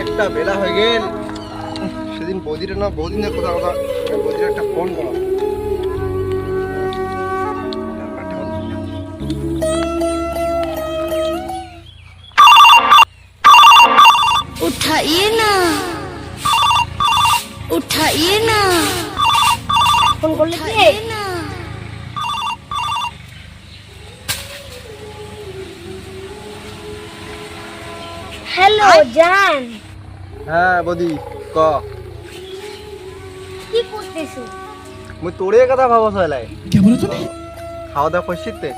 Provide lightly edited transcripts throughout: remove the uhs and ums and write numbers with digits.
একটা বেলা হয়ে গেল। সেদিন বৌদির না বহুদিনের কথা বৌদির একটা ফোন করো। उठाइए ना उठाइए ना ফোন করলে কি? ना হ্যালো জান, হ্যাঁ বৌদি ক। কি করতেছো? মুই তোরে কথা ভাবছ এলাই। क्या बोला तूने? খাওয়া দাওয়া করছিস তে?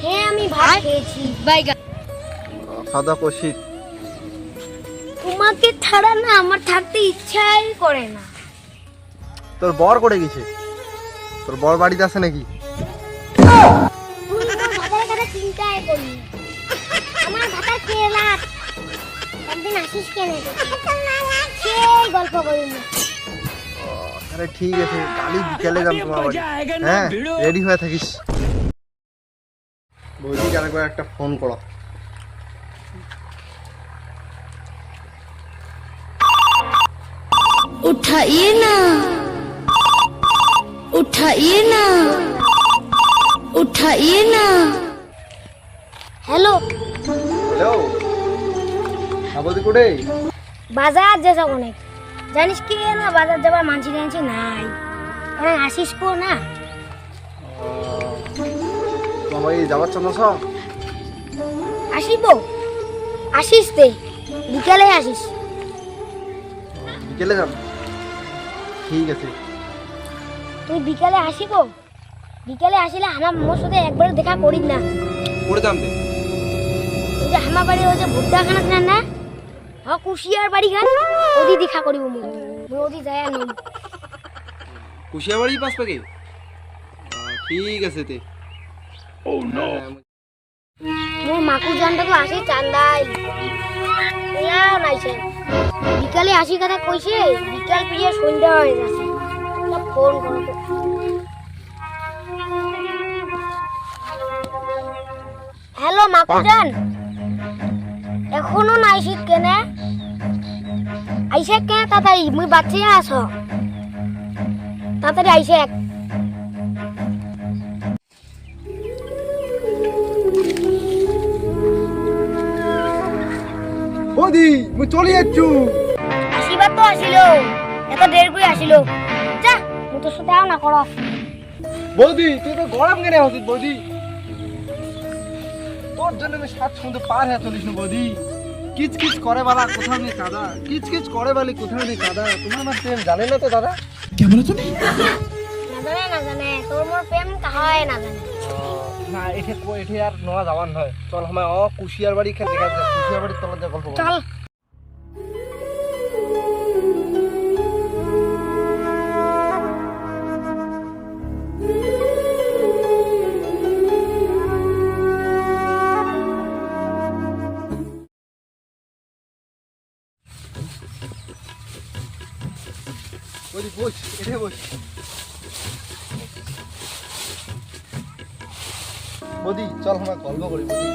হ্যাঁ আমি ভাত খেয়েছি। बैगन খাওয়া দাওয়া করছিস? তোমাকে ছাড়া না আমার থাকতে ইচ্ছাই করে না। তোর বর করে গেছে? তোর বর বাড়িতে আছে নাকি? তুই আমার ভাতার কথা চিন্তাই করি। আমার ভাতার কেলা একদিন আসিস কেন? সেই গল্প করি না। আরে ঠিক আছে, কালি বিকেলে যাম তোমার বাড়ি। হ্যাঁ রেডি হয়ে থাকিস। বৌদিকে আরেকবার একটা ফোন করো। उठाइए ना उठाइए ना उठाइए ना হ্যালো, হ্যালো হ্যাঁ বৌদি কোটে? বাজার যেসা অনেক জানিস কি না, বাজার যাবার মানছি টানছি নাই। অনেক আসিস কো না? তোমার বাড়ি যাবার জন্য সব আসিব, আসিস তে বিকালে আসিস। বিকেলে যাম, ঠিক আছে। তুই বিকালে আসিব, বিকালে আসিলে আমার মোর সাথে একবার দেখা করিস না। করে যাম তে। ওই যে আমার বাড়ি ওই যে ভুট্টা খানা খান না, হ্যাঁ কুশিয়ার বাড়ি খান, ওদি দেখা করিব মুই। মুই ওদি যায় আনি। কুশিয়া বাড়ি পাস পাকে? ঠিক আছে তে। ও নো, মোর মাকু জানটা তো আসে চান্দাই নাইছে। বিকালে আসি কথা কইছে, বিকাল পিয়ে সন্ধ্যা হয়ে যাচ্ছে। তা ফোন করো তো। হ্যালো মাকুজান, এখনো নাইছি কেনে? আইসে কেন তাড়াতাড়ি? মুই বাচ্চা আস, তাড়াতাড়ি আইসে। বৌদি মুই চলে যাচ্ছু। আসিবার তো আসিল, এত দেরি করে আসিল। যা মুই তোর সাথে আও না করো। বৌদি তুই তো গরম কেন হচ্ছিস বৌদি? তোর জন্য আমি 7 সমুদ্র পার হয়ে চলিস না বৌদি। কিচ কিচ করে বালা কোথাও নেই কাদা, কিচ কিচ করে বালি কোথাও নেই কাদা। তোমার আমার প্রেম জানে না তো দাদা? क्या बोला तूने? না জানে তোর মোর প্রেম কাহায় না জানে। না এঠে এঠে আর নোয়া যাওয়ার নয়। চল আমায় কুশিয়ার বাড়ি খেয়ে দেখা যায়। কুশিয়ার বাড়ির তলা যে গল্প চল। বৌদি বস, এঠে বস। বৌদি চল আমরা গল্প করি বৌদি।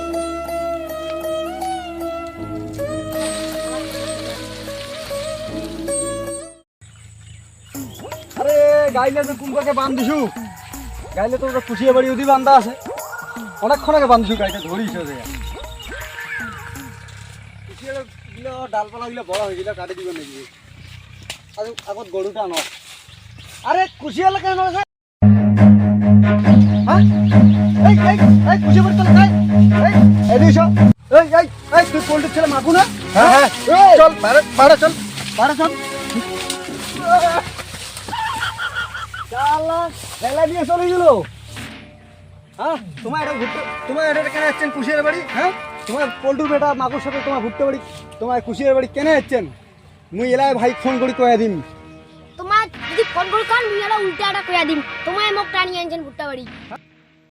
আরে গাইলে তো কুমকাকে বান্ধিছু, গাইলে তো ওটা কুশিয়া বাড়ি ওদি বান্ধা আছে। অনেকক্ষণ আগে বান্ধিছু, গাইটা ধরিস কুশিয়া গুলো ডালপালা গুলো বড় হয়ে গেল, কাটে দিবেন নাকি? আগত গরুটা ন। আরে কুশিয়ালা কেন আছে? হ্যাঁ এই এই এই কুশিয়া বাড়ি চলে যায়। এই এদিকে এসো। এই এই এই তুই পোল্ট্রির ছেলে মাগু না? হ্যাঁ হ্যাঁ চল বাড়া চল, বাড়া চল। শালা ফেলা দিয়ে চলে গেল। হ্যাঁ তোমার এটা ঘুরতে, তোমার এটা কেন আসছেন কুশিয়ার বাড়ি? হ্যাঁ তোমার পোল্ট্রির বেটা মাগুর সাথে তোমার ঘুরতে বাড়ি, তোমার কুশিয়ার বাড়ি কেন আসছেন? মুই এলাই ভাই ফোন করি কয়ে দিন। তোমার যদি ফোন করে কান মুই এলা উল্টা একটা কইয়া দিম। তোমায় মোক টানি আনছেন ভুট্টা বাড়ি।